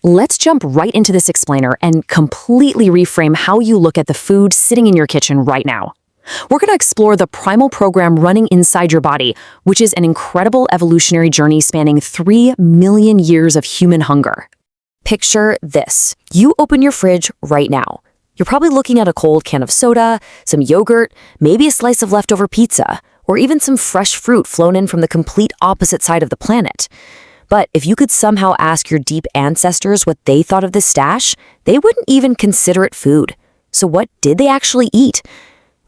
Let's jump right into this explainer and completely reframe how you look at the food sitting in your kitchen right now. We're going to explore the primal program running inside your body, which is an incredible evolutionary journey spanning 3 million years of human hunger. Picture this. You open your fridge right now. You're probably looking at a cold can of soda, some yogurt, maybe a slice of leftover pizza, or even some fresh fruit flown in from the complete opposite side of the planet. But if you could somehow ask your deep ancestors what they thought of this stash, they wouldn't even consider it food. So what did they actually eat?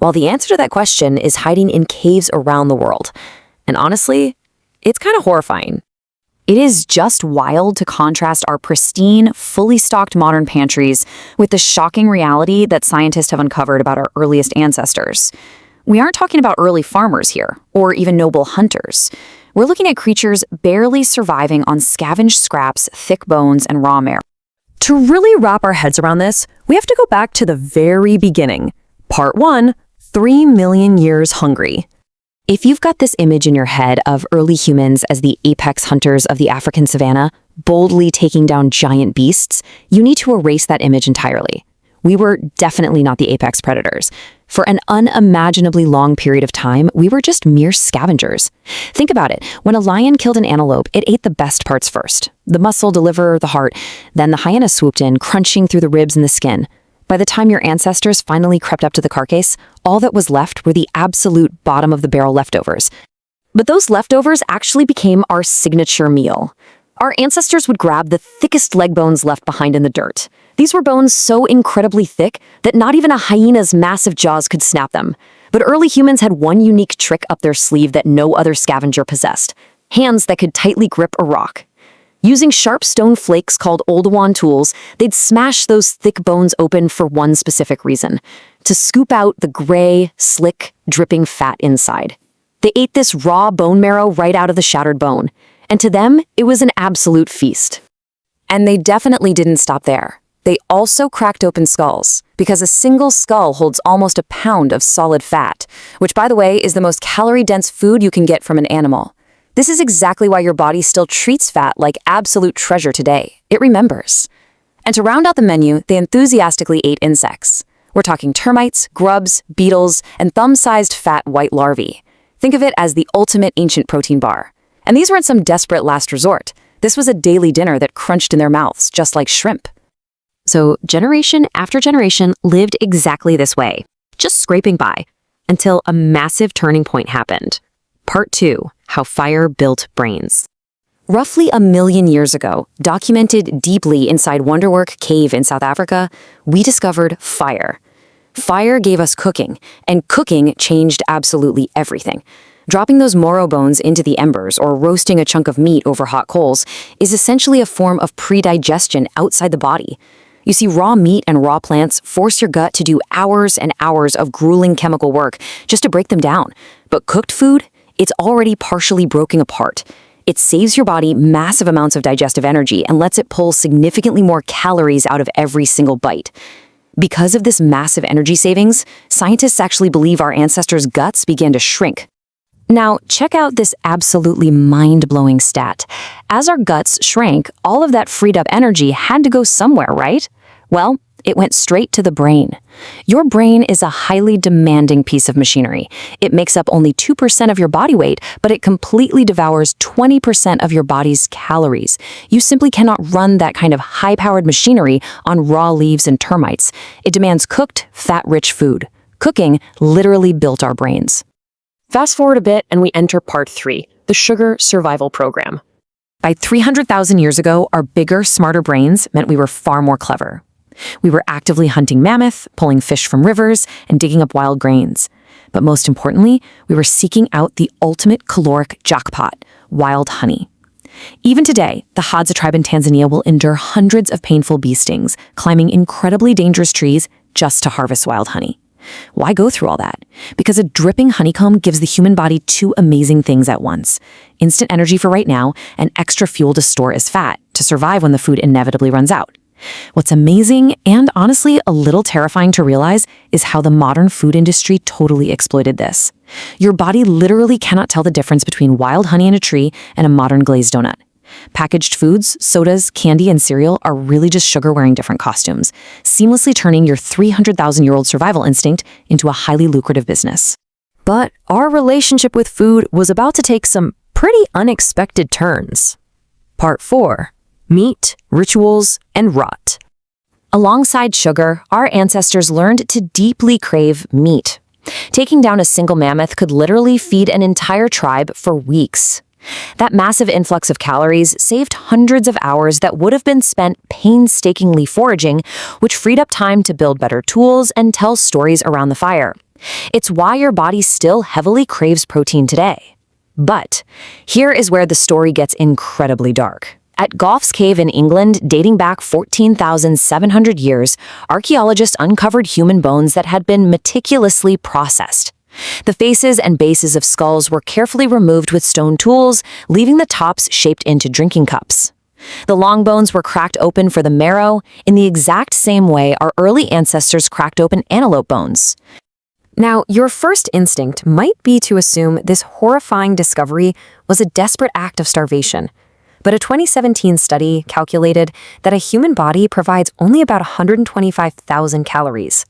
Well, the answer to that question is hiding in caves around the world. And honestly, it's kind of horrifying. It is just wild to contrast our pristine, fully stocked modern pantries with the shocking reality that scientists have uncovered about our earliest ancestors. We aren't talking about early farmers here, or even noble hunters. We're looking at creatures barely surviving on scavenged scraps, thick bones, and raw marrow. To really wrap our heads around this, we have to go back to the very beginning. Part 1, 3 million years hungry. If you've got this image in your head of early humans as the apex hunters of the African savanna, boldly taking down giant beasts, you need to erase that image entirely. We were definitely not the apex predators. For an unimaginably long period of time, we were just mere scavengers. Think about it. When a lion killed an antelope, it ate the best parts first. The muscle, the liver, the heart. Then the hyena swooped in, crunching through the ribs and the skin. By the time your ancestors finally crept up to the carcass, all that was left were the absolute bottom-of-the-barrel leftovers. But those leftovers actually became our signature meal. Our ancestors would grab the thickest leg bones left behind in the dirt. These were bones so incredibly thick that not even a hyena's massive jaws could snap them. But early humans had one unique trick up their sleeve that no other scavenger possessed: hands that could tightly grip a rock. Using sharp stone flakes called Oldowan tools, they'd smash those thick bones open for one specific reason: to scoop out the gray, slick, dripping fat inside. They ate this raw bone marrow right out of the shattered bone, and to them, it was an absolute feast. And they definitely didn't stop there. They also cracked open skulls, because a single skull holds almost a pound of solid fat, which, by the way, is the most calorie-dense food you can get from an animal. This is exactly why your body still treats fat like absolute treasure today. It remembers. And to round out the menu, they enthusiastically ate insects. We're talking termites, grubs, beetles, and thumb-sized fat white larvae. Think of it as the ultimate ancient protein bar. And these weren't some desperate last resort. This was a daily dinner that crunched in their mouths, just like shrimp. So generation after generation lived exactly this way, just scraping by, until a massive turning point happened. Part 2, how fire built brains. Roughly 1 million years ago, documented deeply inside Wonderwork Cave in South Africa, we discovered fire. Fire gave us cooking, and cooking changed absolutely everything. Dropping those marrow bones into the embers or roasting a chunk of meat over hot coals is essentially a form of pre-digestion outside the body. You see, raw meat and raw plants force your gut to do hours and hours of grueling chemical work just to break them down. But cooked food, it's already partially broken apart. It saves your body massive amounts of digestive energy and lets it pull significantly more calories out of every single bite. Because of this massive energy savings, scientists actually believe our ancestors' guts began to shrink. Now, check out this absolutely mind-blowing stat. As our guts shrank, all of that freed up energy had to go somewhere, right? Well, it went straight to the brain. Your brain is a highly demanding piece of machinery. It makes up only 2% of your body weight, but it completely devours 20% of your body's calories. You simply cannot run that kind of high-powered machinery on raw leaves and termites. It demands cooked, fat-rich food. Cooking literally built our brains. Fast forward a bit and we enter part 3, the sugar survival program. By 300,000 years ago, our bigger, smarter brains meant we were far more clever. We were actively hunting mammoth, pulling fish from rivers, and digging up wild grains. But most importantly, we were seeking out the ultimate caloric jackpot, wild honey. Even today, the Hadza tribe in Tanzania will endure hundreds of painful bee stings, climbing incredibly dangerous trees just to harvest wild honey. Why go through all that? Because a dripping honeycomb gives the human body 2 amazing things at once: instant energy for right now and extra fuel to store as fat to survive when the food inevitably runs out. What's amazing and honestly a little terrifying to realize is how the modern food industry totally exploited this. Your body literally cannot tell the difference between wild honey in a tree and a modern glazed donut. Packaged foods, sodas, candy, and cereal are really just sugar wearing different costumes, seamlessly turning your 300,000-year-old survival instinct into a highly lucrative business. But our relationship with food was about to take some pretty unexpected turns. Part 4. Meat, Rituals, and Rot. Alongside sugar, our ancestors learned to deeply crave meat. Taking down a single mammoth could literally feed an entire tribe for weeks. That massive influx of calories saved hundreds of hours that would have been spent painstakingly foraging, which freed up time to build better tools and tell stories around the fire. It's why your body still heavily craves protein today. But here is where the story gets incredibly dark. At Gough's Cave in England, dating back 14,700 years, archaeologists uncovered human bones that had been meticulously processed. The faces and bases of skulls were carefully removed with stone tools, leaving the tops shaped into drinking cups. The long bones were cracked open for the marrow in the exact same way our early ancestors cracked open antelope bones. Now, your first instinct might be to assume this horrifying discovery was a desperate act of starvation. But a 2017 study calculated that a human body provides only about 125,000 calories.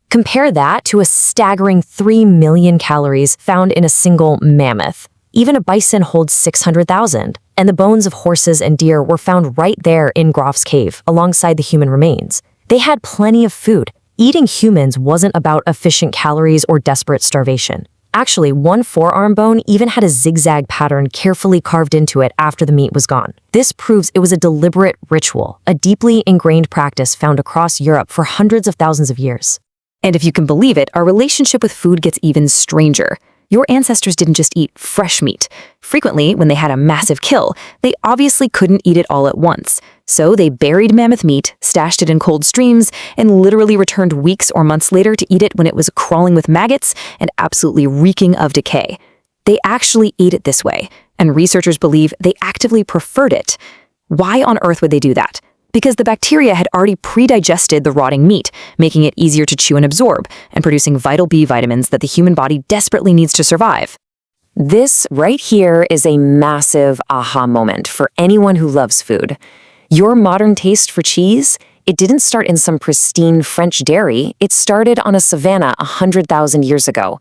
Compare that to a staggering 3 million calories found in a single mammoth. Even a bison holds 600,000, and the bones of horses and deer were found right there in Gough's Cave, alongside the human remains. They had plenty of food. Eating humans wasn't about efficient calories or desperate starvation. Actually, one forearm bone even had a zigzag pattern carefully carved into it after the meat was gone. This proves it was a deliberate ritual, a deeply ingrained practice found across Europe for hundreds of thousands of years. And if you can believe it, our relationship with food gets even stranger. Your ancestors didn't just eat fresh meat. Frequently, when they had a massive kill, they obviously couldn't eat it all at once. So they buried mammoth meat, stashed it in cold streams, and literally returned weeks or months later to eat it when it was crawling with maggots and absolutely reeking of decay. They actually ate it this way, and researchers believe they actively preferred it. Why on earth would they do that? Because the bacteria had already pre-digested the rotting meat, making it easier to chew and absorb, and producing vital B vitamins that the human body desperately needs to survive. This right here is a massive aha moment for anyone who loves food. Your modern taste for cheese, it didn't start in some pristine French dairy, it started on a savanna 100,000 years ago.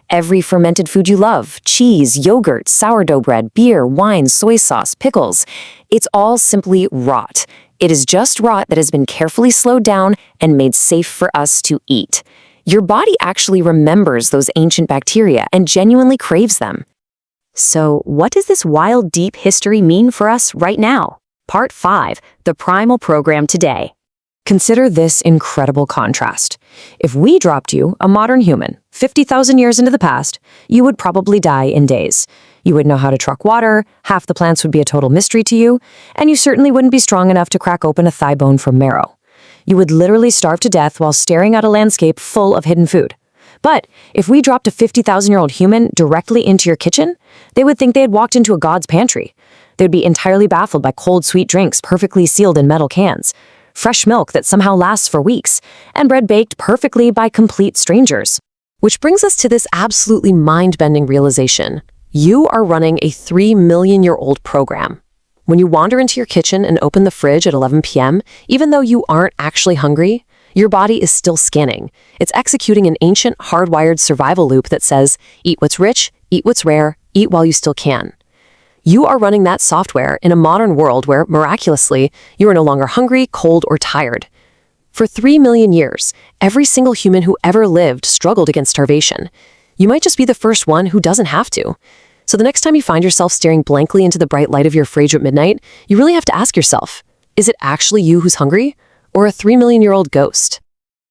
Every fermented food you love, cheese, yogurt, sourdough bread, beer, wine, soy sauce, pickles, it's all simply rot. It is just rot that has been carefully slowed down and made safe for us to eat. Your body actually remembers those ancient bacteria and genuinely craves them. So, what does this wild, deep history mean for us right now? Part 5, the primal program today. Consider this incredible contrast. If we dropped you, a modern human, 50,000 years into the past, you would probably die in days. You wouldn't know how to truck water, half the plants would be a total mystery to you, and you certainly wouldn't be strong enough to crack open a thigh bone from marrow. You would literally starve to death while staring at a landscape full of hidden food. But if we dropped a 50,000-year-old human directly into your kitchen, they would think they had walked into a god's pantry. They would be entirely baffled by cold, sweet drinks perfectly sealed in metal cans, fresh milk that somehow lasts for weeks, and bread baked perfectly by complete strangers. Which brings us to this absolutely mind-bending realization. You are running a 3 million-year-old program. When you wander into your kitchen and open the fridge at 11 p.m., even though you aren't actually hungry, your body is still scanning. It's executing an ancient, hardwired survival loop that says, eat what's rich, eat what's rare, eat while you still can. You are running that software in a modern world where, miraculously, you are no longer hungry, cold, or tired. For 3 million years, every single human who ever lived struggled against starvation. You might just be the first one who doesn't have to. So the next time you find yourself staring blankly into the bright light of your fridge at midnight, you really have to ask yourself, is it actually you who's hungry, or a 3 million-year-old ghost?